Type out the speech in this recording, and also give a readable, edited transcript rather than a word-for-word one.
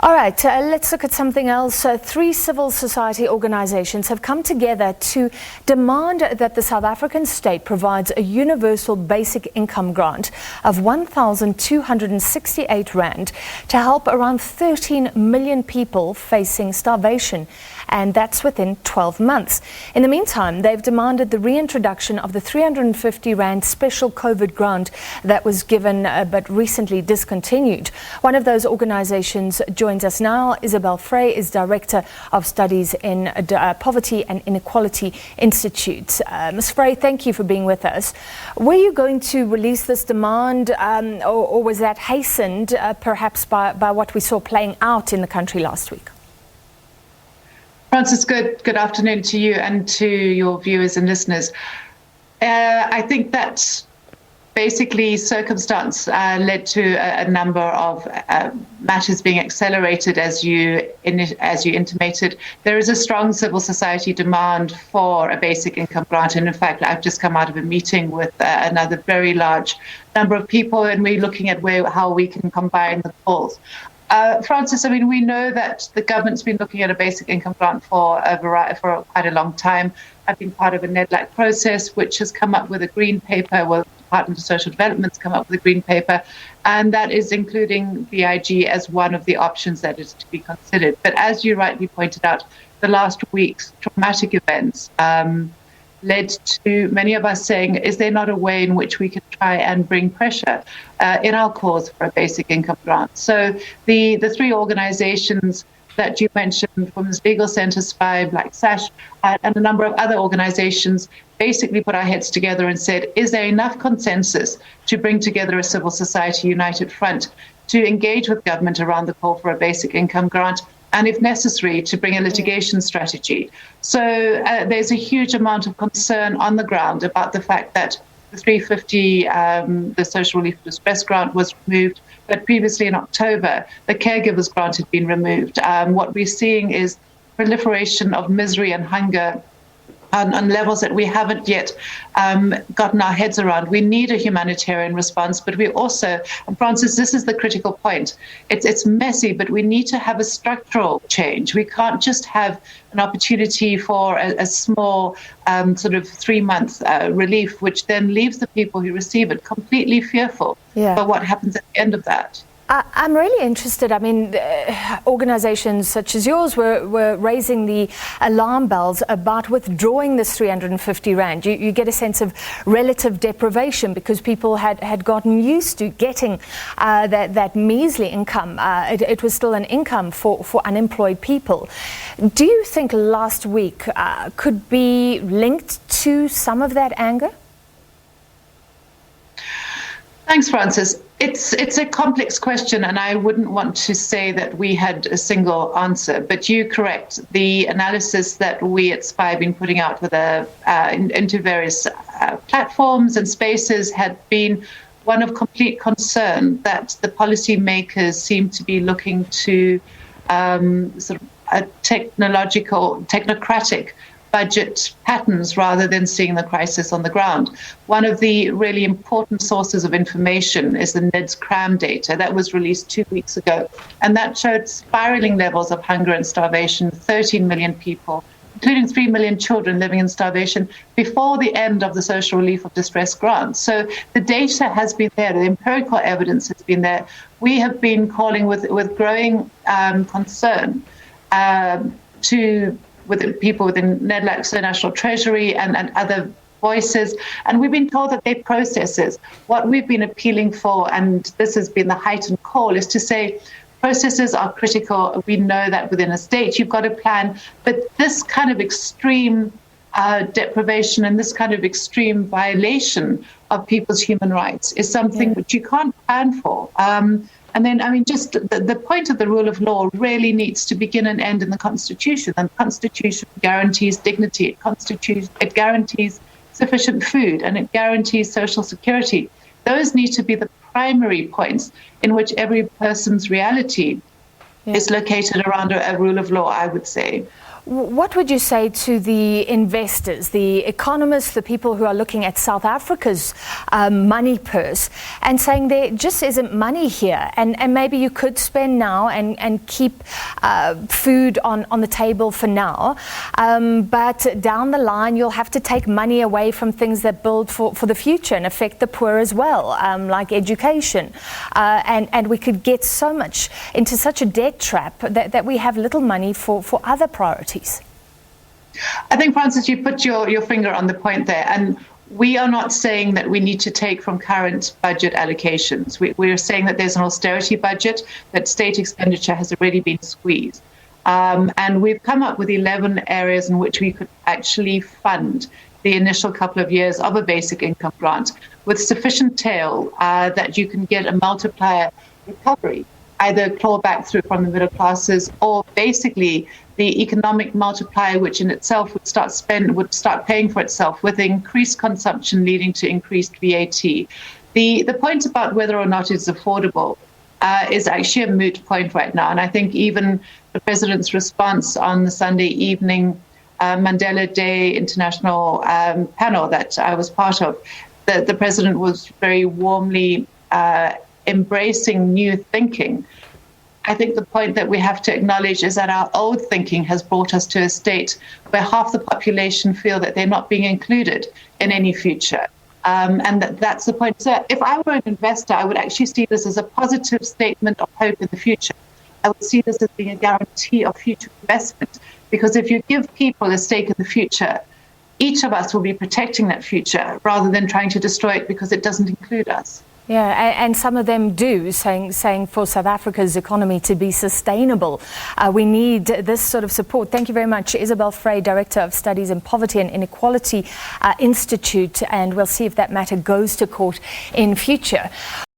All right, let's look at something else. Three civil society organizations have come together to demand that the South African state provides a universal basic income grant of 1,268 rand to help around 13 million people facing starvation, and that's within 12 months. In the meantime, they've demanded the reintroduction of the 350 rand special COVID grant that was given but recently discontinued. One of those organizations joins us now. Isobel Frye is Director of Studies in Poverty and Inequality Institute. Ms. Frye, thank you for being with us. Were you going to release this demand or was that hastened perhaps by what we saw playing out in the country last week? Francis, good afternoon to you and to your viewers and listeners. I think that basically circumstance led to a number of matters being accelerated, as you intimated. There is a strong civil society demand for a basic income grant, and in fact, I've just come out of a meeting with another very large number of people, and we're looking at how we can combine the calls. Francis, I mean, we know that the government's been looking at a basic income grant for quite a long time. I've been part of a NEDLAC process, which has come up with a green paper. Well, the Department of Social Development's come up with a green paper, and that is including BIG as one of the options that is to be considered. But as you rightly pointed out, the last week's traumatic events led to many of us saying, is there not a way in which we can try and bring pressure in our cause for a basic income grant? So the three organizations that you mentioned, Women's Legal Centre, SPI, Black Sash, and a number of other organizations basically put our heads together and said, is there enough consensus to bring together a civil society united front to engage with government around the call for a basic income grant, and if necessary, to bring a litigation strategy? So there's a huge amount of concern on the ground about the fact that the 350, the social relief distress grant, was removed, but previously in October, the caregivers grant had been removed. What we're seeing is proliferation of misery and hunger on levels that we haven't yet gotten our heads around. We need a humanitarian response, but we also, and Francis, this is the critical point. It's messy, but we need to have a structural change. We can't just have an opportunity for a small sort of 3-month relief, which then leaves the people who receive it completely fearful for what happens at the end of that. I'm really interested. I mean, organizations such as yours were raising the alarm bells about withdrawing this 350 rand. You get a sense of relative deprivation because people had gotten used to getting that measly income. It was still an income for unemployed people. Do you think last week could be linked to some of that anger? Thanks, Francis. It's a complex question, and I wouldn't want to say that we had a single answer, but you're correct. The analysis that we at SPI have been putting out with into various platforms and spaces had been one of complete concern that the policymakers seem to be looking to sort of a technocratic budget patterns rather than seeing the crisis on the ground. One of the really important sources of information is the NEDS CRAM data that was released 2 weeks ago, and that showed spiraling levels of hunger and starvation, 13 million people, including 3 million children living in starvation before the end of the social relief of distress grants. So the data has been there, the empirical evidence has been there. We have been calling with growing concern with people within NEDLAC, the National Treasury, and other voices. And we've been told that they're processes. What we've been appealing for, and this has been the heightened call, is to say processes are critical. We know that within a state you've got a plan, but this kind of extreme deprivation and this kind of extreme violation of people's human rights is something which you can't plan for. And then, I mean, just the point of the rule of law really needs to begin and end in the Constitution. And the Constitution guarantees dignity, it guarantees sufficient food, and it guarantees social security. Those need to be the primary points in which every person's reality is located around a rule of law, I would say. What would you say to the investors, the economists, the people who are looking at South Africa's money purse and saying there just isn't money here, and maybe you could spend now and keep food on the table for now, but down the line you'll have to take money away from things that build for the future and affect the poor as well, like education, and we could get so much into such a debt trap that we have little money for other priorities. I think, Francis, you put your finger on the point there, and we are not saying that we need to take from current budget allocations. We are saying that there's an austerity budget, that state expenditure has already been squeezed. And we've come up with 11 areas in which we could actually fund the initial couple of years of a basic income grant with sufficient tail that you can get a multiplier recovery, either claw back through from the middle classes, or basically the economic multiplier, which in itself would start paying for itself with increased consumption leading to increased VAT. The point about whether or not it's affordable is actually a moot point right now. And I think even the president's response on the Sunday evening Mandela Day International panel that I was part of, the president was very warmly embracing new thinking. I think the point that we have to acknowledge is that our old thinking has brought us to a state where half the population feel that they're not being included in any future. And that's the point. So if I were an investor, I would actually see this as a positive statement of hope in the future. I would see this as being a guarantee of future investment, because if you give people a stake in the future, each of us will be protecting that future rather than trying to destroy it because it doesn't include us. Yeah, and some of them do, saying for South Africa's economy to be sustainable, we need this sort of support. Thank you very much, Isobel Frye, Director of Studies in Poverty and Inequality Institute, and we'll see if that matter goes to court in future.